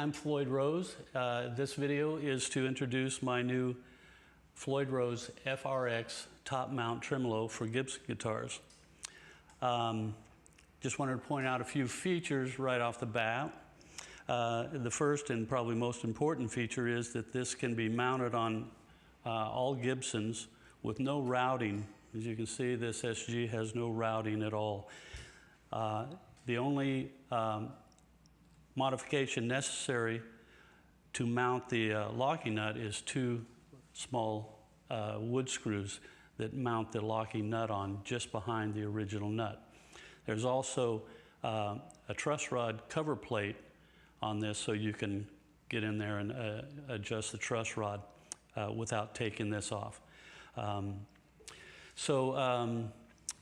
I'm Floyd Rose. This video is to introduce my new Floyd Rose FRX top mount tremolo for Gibson guitars. Just wanted to point out a few features right off the bat. The first and probably most important feature is that this can be mounted on all Gibsons with no routing. As you can see, this SG has no routing at all. The only modification necessary to mount the locking nut is two small wood screws that mount the locking nut on just behind the original nut. There's also a truss rod cover plate on this, so you can get in there and adjust the truss rod without taking this off.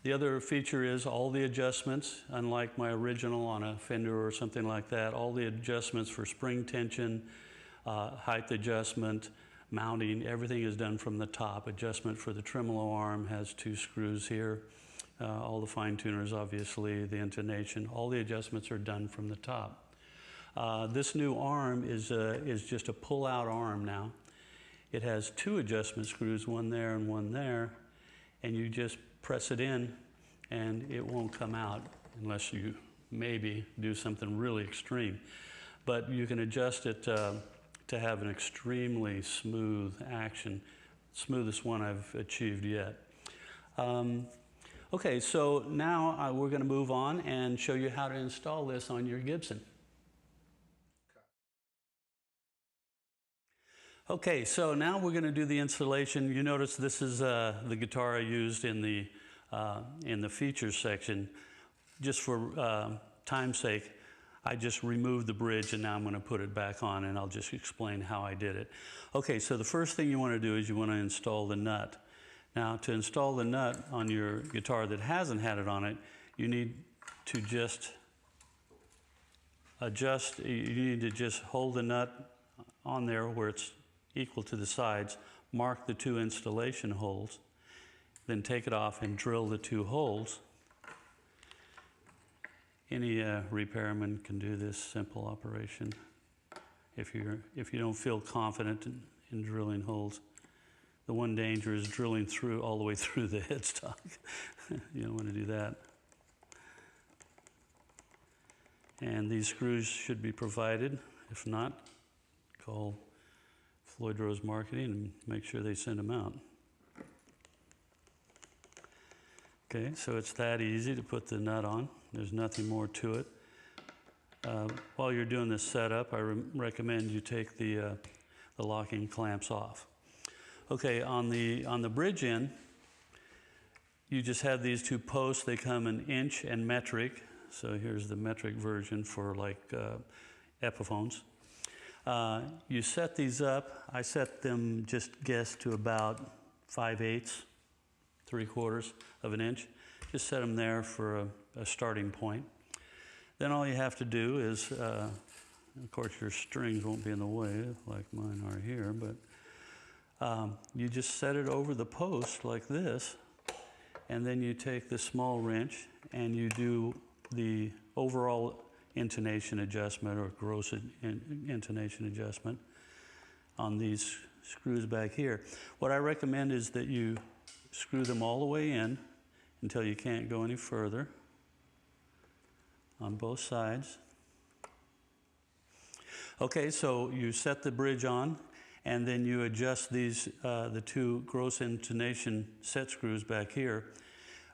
The other feature is all the adjustments, unlike my original on a Fender or something like that, all the adjustments for spring tension, height adjustment, mounting, everything is done from the top. Adjustment for the tremolo arm has two screws here. All the fine tuners, obviously, the intonation, all the adjustments are done from the top. This new arm is just a pull-out arm now. It has two adjustment screws, one there and one there, and you just press it in and it won't come out unless you maybe do something really extreme. But you can adjust it to have an extremely smooth action, smoothest one I've achieved yet. Okay, so now we're going to move on and show you how to install this on your Gibson. Okay, so now we're going to do the installation. You notice this is the guitar I used in the features section. Just for time's sake, I just removed the bridge and now I'm going to put it back on, and I'll just explain how I did it. Okay, so the first thing you want to do is you want to install the nut. Now, to install the nut on your guitar that hasn't had it on it, you need to just adjust, you need to just hold the nut on there where it's equal to the sides, mark the two installation holes, then take it off and drill the two holes. Any repairman can do this simple operation if you don't feel confident in drilling holes. The one danger is drilling through all the way through the headstock. You don't want to do that. And these screws should be provided. If not, call Floyd Rose Marketing and make sure they send them out. Okay, so it's that easy to put the nut on. There's nothing more to it. While you're doing this setup, I recommend you take the locking clamps off. Okay, on the bridge end, you just have these two posts. They come in inch and metric. So here's the metric version for like Epiphones. You set these up. I set them, just guess, to about 5/8, 3/4 of an inch. Just set them there for a starting point. Then all you have to do is, of course your strings won't be in the way like mine are here, but you just set it over the post like this, and then you take the small wrench and you do the overall intonation adjustment or gross intonation adjustment on these screws back here. What I recommend is that you screw them all the way in until you can't go any further on both sides. Okay, so you set the bridge on, and then you adjust these, the two gross intonation set screws back here.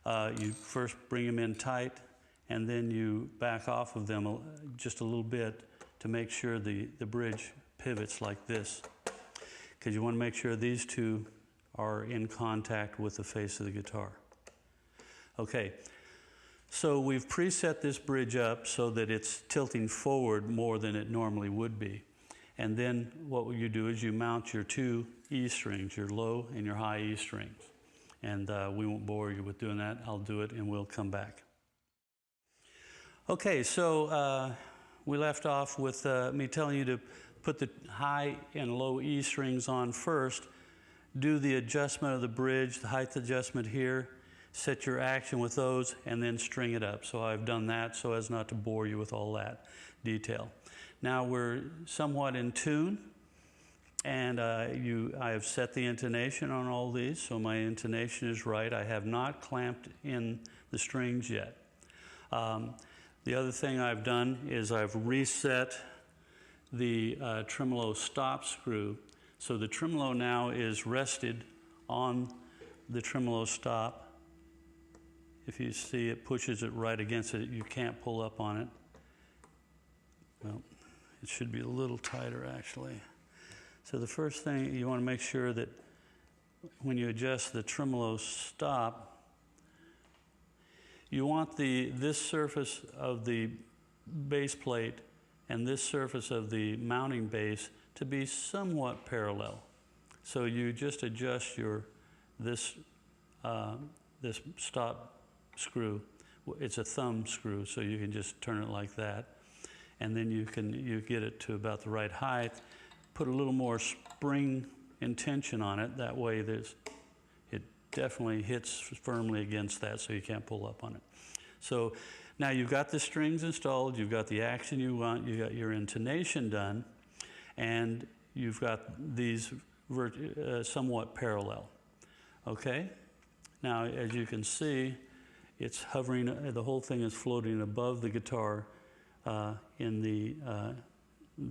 You first bring them in tight, and then you back off of them just a little bit to make sure the bridge pivots like this. Because you want to make sure these two are in contact with the face of the guitar. Okay, so we've preset this bridge up so that it's tilting forward more than it normally would be. And then what you do is you mount your two E strings, your low and your high E strings. And we won't bore you with doing that. I'll do it and we'll come back. Okay, so we left off with me telling you to put the high and low E strings on first, do the adjustment of the bridge, the height adjustment here, set your action with those, and then string it up. So I've done that so as not to bore you with all that detail. Now we're somewhat in tune, and I have set the intonation on all these, so my intonation is right. I have not clamped in the strings yet. The other thing I've done is I've reset the tremolo stop screw. So the tremolo now is rested on the tremolo stop. If you see, it pushes it right against it. You can't pull up on it. Well, it should be a little tighter actually. So the first thing, you want to make sure that when you adjust the tremolo stop, you want this surface of the base plate and this surface of the mounting base to be somewhat parallel. So you just adjust this stop screw. It's a thumb screw, so you can just turn it like that. And then you get it to about the right height. Put a little more spring and tension on it. That way it definitely hits firmly against that, so you can't pull up on it. So now you've got the strings installed, you've got the action you want, you've got your intonation done, and you've got these somewhat parallel. Okay? Now, as you can see, it's hovering, the whole thing is floating above the guitar in the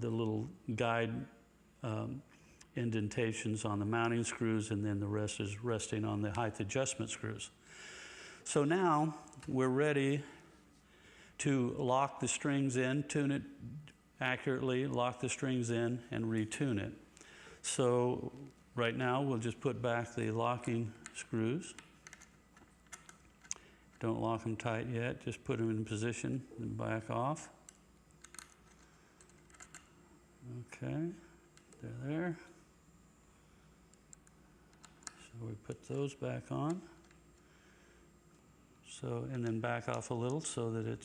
little guide indentations on the mounting screws, and then the rest is resting on the height adjustment screws. So now we're ready to lock the strings in, tune it accurately, lock the strings in, and retune it. So right now we'll just put back the locking screws. Don't lock them tight yet, just put them in position and back off. Okay, they're there. So we put those back on. So, and then back off a little so that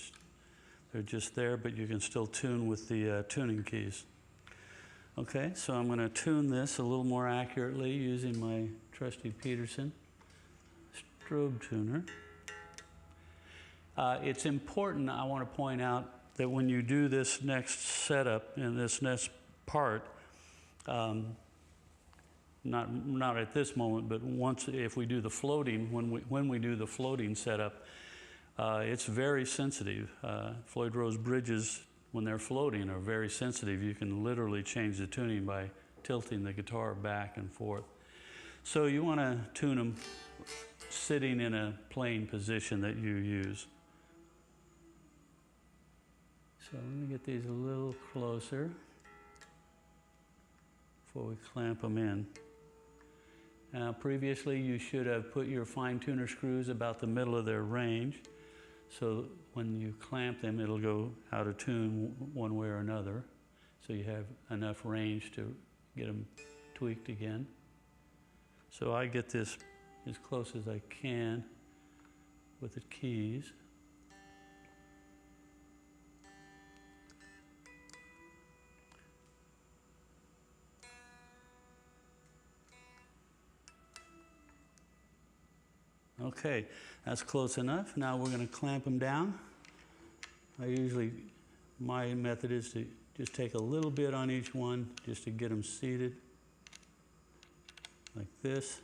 they're just there, but you can still tune with the tuning keys. Okay, so I'm going to tune this a little more accurately using my trusty Peterson strobe tuner. It's important, I want to point out, that when you do this next setup and this next part, not at this moment, but if we do the floating, when we do the floating setup, it's very sensitive. Floyd Rose bridges, when they're floating, are very sensitive. You can literally change the tuning by tilting the guitar back and forth. So you want to tune them sitting in a playing position that you use. So let me get these a little closer before we clamp them in. Now, previously you should have put your fine tuner screws about the middle of their range, so when you clamp them it'll go out of tune one way or another, so you have enough range to get them tweaked again. So I get this as close as I can with the keys. Okay, that's close enough. Now we're going to clamp them down. My method is to just take a little bit on each one just to get them seated, like this.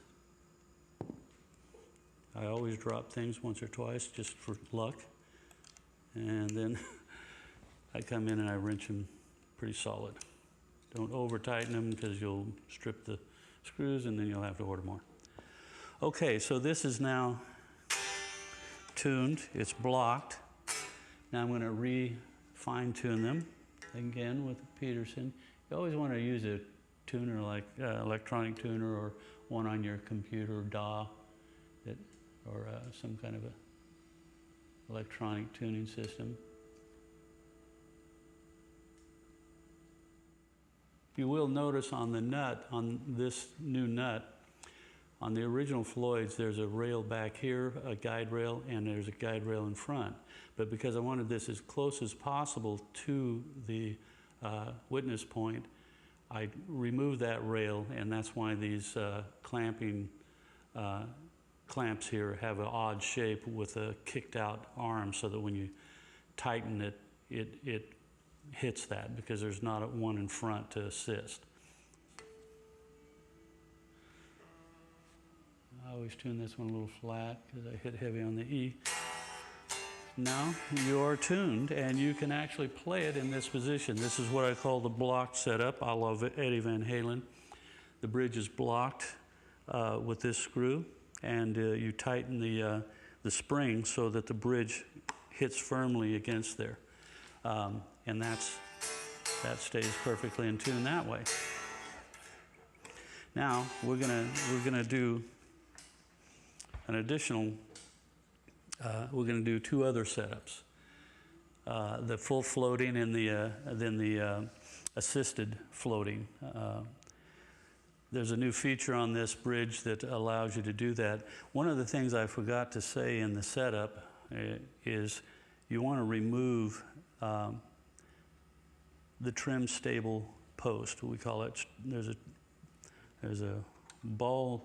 I always drop things once or twice just for luck. And then I come in and I wrench them pretty solid. Don't over tighten them because you'll strip the screws and then you'll have to order more. Okay, so this is now tuned, it's blocked. Now I'm going to fine tune them again with the Peterson. You always want to use a tuner like electronic tuner or one on your computer, DAW, or some kind of a electronic tuning system. You will notice on the nut, on this new nut, on the original Floyds, there's a rail back here, a guide rail, and there's a guide rail in front. But because I wanted this as close as possible to the witness point, I removed that rail, and that's why these clamping clamps here have an odd shape with a kicked out arm, so that when you tighten it, it hits that because there's not one in front to assist. I always tune this one a little flat because I hit heavy on the E. Now you're tuned and you can actually play it in this position. This is what I call the blocked setup, a la Eddie Van Halen. The bridge is blocked with this screw, and you tighten the spring so that the bridge hits firmly against there. And that stays perfectly in tune that way. Now we're gonna do an additional. We're going to do two other setups: the full floating and then the assisted floating. There's a new feature on this bridge that allows you to do that. One of the things I forgot to say in the setup is you want to remove the trim stable post. We call it. There's a ball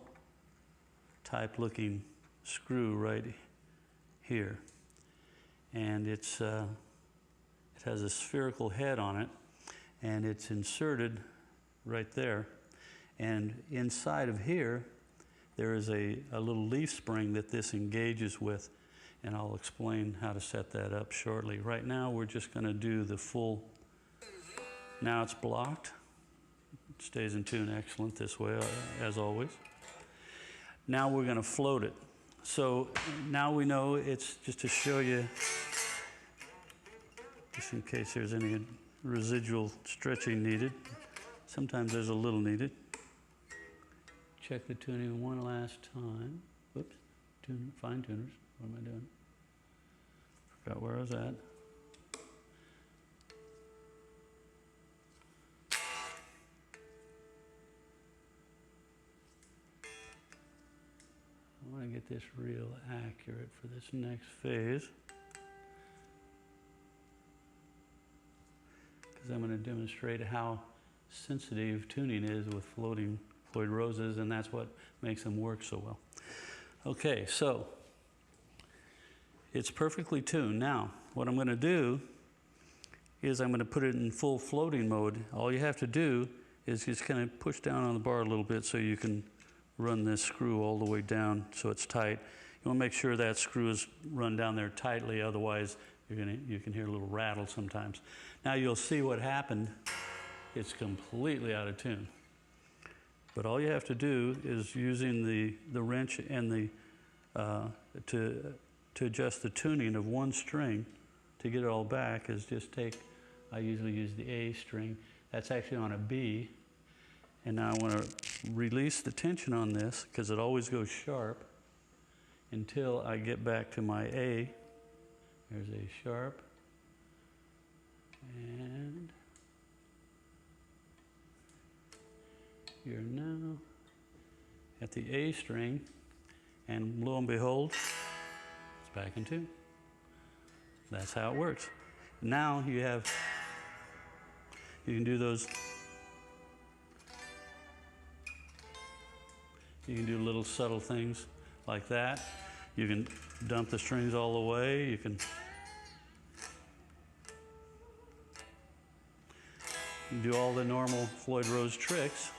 type looking screw right here, and it has a spherical head on it, and it's inserted right there. And inside of here, there is a little leaf spring that this engages with, and I'll explain how to set that up shortly. Right now, we're just going to do the full. Now it's blocked. It stays in tune excellent this way, as always. Now we're going to float it. So now we know, it's just to show you, just in case there's any residual stretching needed. Sometimes there's a little needed. Check the tuning one last time. Whoops, fine tuners, what am I doing? Forgot where I was at. I want to get this real accurate for this next phase, because I'm going to demonstrate how sensitive tuning is with floating Floyd Roses, and that's what makes them work so well. Okay, so it's perfectly tuned. Now, what I'm going to do is I'm going to put it in full floating mode. All you have to do is just kind of push down on the bar a little bit so you can run this screw all the way down so it's tight. You want to make sure that screw is run down there tightly, otherwise you can hear a little rattle sometimes. Now you'll see what happened. It's completely out of tune. But all you have to do is using the wrench and to adjust the tuning of one string to get it all back is just I usually use the A string. That's actually on a B. And now I want to release the tension on this because it always goes sharp until I get back to my A. There's A sharp. And you're now at the A string, and lo and behold, it's back in tune. That's how it works. Now you can do those. You can do little subtle things like that. You can dump the strings all the way. You can do all the normal Floyd Rose tricks,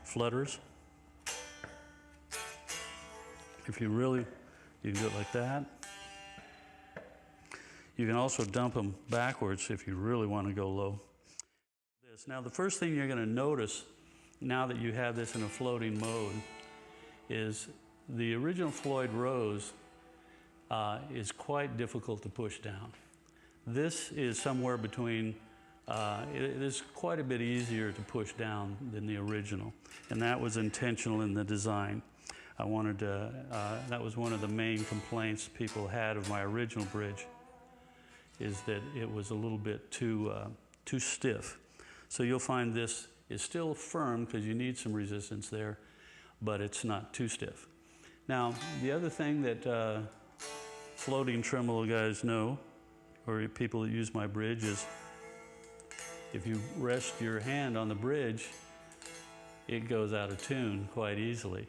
flutters. If you really, you can do it like that. You can also dump them backwards if you really want to go low. Now, the first thing you're going to notice now that you have this in a floating mode is the original Floyd Rose is quite difficult to push down. This is somewhere between, it is quite a bit easier to push down than the original, and that was intentional in the design. I wanted to, that was one of the main complaints people had of my original bridge, is that it was a little bit too stiff. So you'll find this is still firm because you need some resistance there, but it's not too stiff. Now, the other thing that floating tremolo guys know, or people that use my bridge, is if you rest your hand on the bridge, it goes out of tune quite easily.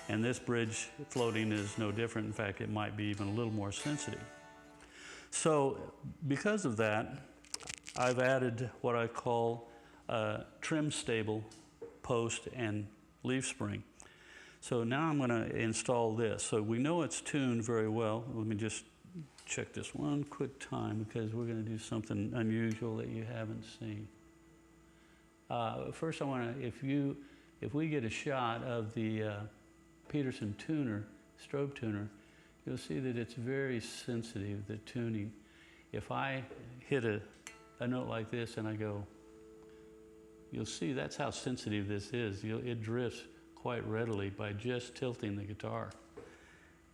And this bridge floating is no different. In fact, it might be even a little more sensitive. So because of that, I've added what I call a trim stable post and leaf spring. So now I'm going to install this. So we know it's tuned very well. Let me just check this one quick time because we're going to do something unusual that you haven't seen. First I want to, if we get a shot of the Peterson tuner, strobe tuner, you'll see that it's very sensitive, the tuning. If I hit a note like this and I go, you'll see that's how sensitive this is. It drifts quite readily by just tilting the guitar.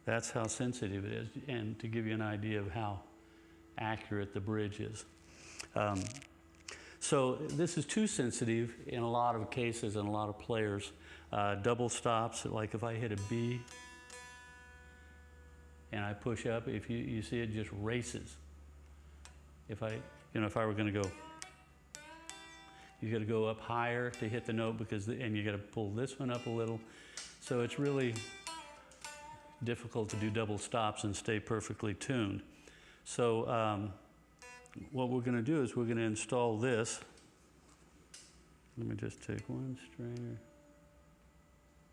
That's how sensitive it is, and to give you an idea of how accurate the bridge is. So this is too sensitive in a lot of cases and a lot of players. Double stops, like if I hit a B and I push up, if you see it just races. If I were going to go, you got to go up higher to hit the note and you got to pull this one up a little. So it's really difficult to do double stops and stay perfectly tuned. So what we're going to do is we're going to install this. Let me just take one string.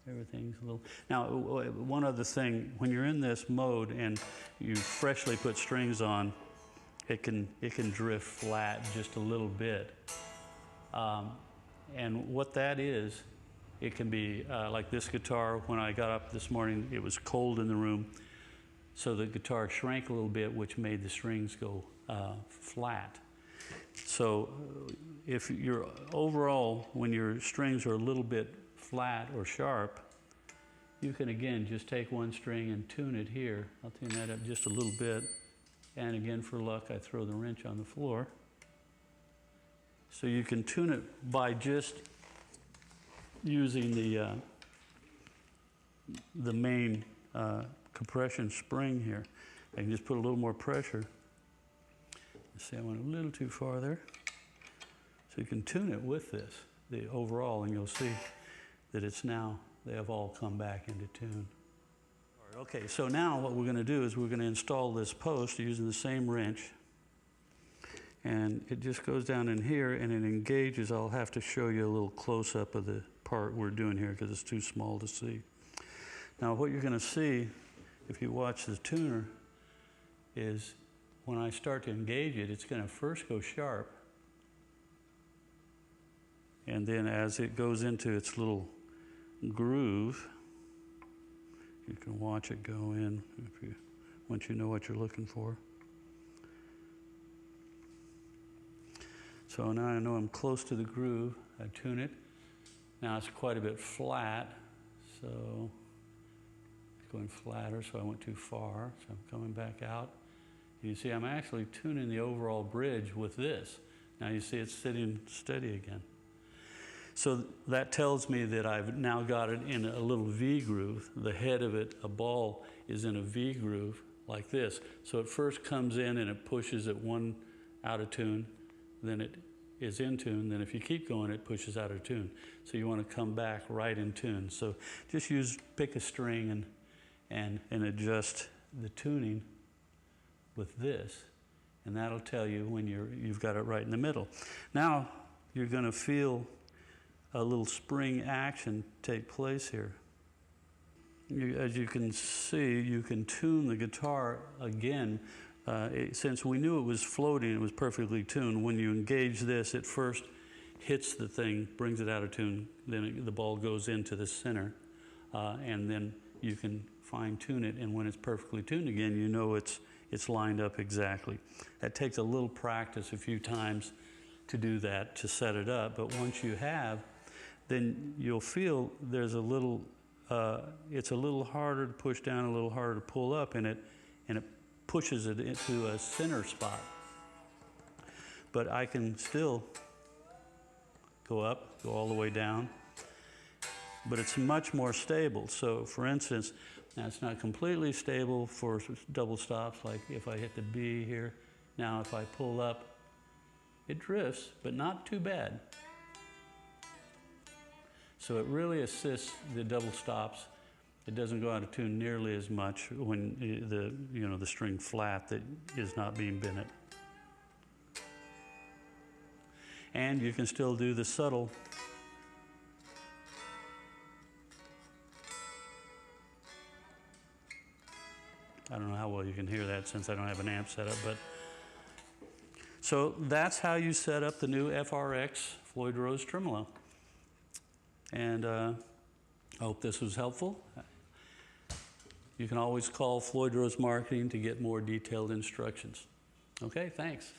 Everything's a little. Now, one other thing, when you're in this mode and you freshly put strings on, it can drift flat just a little bit. And what that is, it can be like this guitar. When I got up this morning, it was cold in the room, so the guitar shrank a little bit, which made the strings go flat. So if you're overall, when your strings are a little bit flat or sharp, you can again just take one string and tune it here. I'll tune that up just a little bit. And again, for luck, I throw the wrench on the floor. So you can tune it by just using the main compression spring here. I can just put a little more pressure. Let's see, I went a little too far there. So you can tune it with this, the overall, and you'll see that it's now, they have all come back into tune. Okay, so now what we're going to do is we're going to install this post using the same wrench. And it just goes down in here and it engages. I'll have to show you a little close-up of the part we're doing here because it's too small to see. Now what you're going to see if you watch the tuner is when I start to engage it, it's going to first go sharp. And then as it goes into its little groove, you can watch it go in once you know what you're looking for. So now I know I'm close to the groove. I tune it. Now it's quite a bit flat, so it's going flatter, so I went too far, so I'm coming back out. You see I'm actually tuning the overall bridge with this. Now you see it's sitting steady again. So that tells me that I've now got it in a little V groove. The head of it, a ball, is in a V groove like this. So it first comes in and it pushes it one out of tune, then it is in tune, then if you keep going, it pushes out of tune. So you want to come back right in tune. So just pick a string and adjust the tuning with this, and that'll tell you when you've got it right in the middle. Now you're going to feel a little spring action take place here. As you can see, you can tune the guitar again. Since we knew it was floating, it was perfectly tuned. When you engage this, it first hits the thing, brings it out of tune, then the ball goes into the center, and then you can fine tune it, and when it's perfectly tuned again, you know it's lined up exactly. That takes a little practice, a few times to do that, to set it up, but once you have, then you'll feel there's a little, it's a little harder to push down, a little harder to pull up, and it pushes it into a center spot. But I can still go up, go all the way down, but it's much more stable. So for instance, now it's not completely stable for double stops, like if I hit the B here. Now if I pull up, it drifts, but not too bad. So it really assists the double stops. It doesn't go out of tune nearly as much when the string flat that is not being bent. and you can still do the subtle. I don't know how well you can hear that since I don't have an amp set up, but so that's how you set up the new FRX Floyd Rose Tremolo. And I hope this was helpful. You can always call Floyd Rose Marketing to get more detailed instructions. Okay, thanks.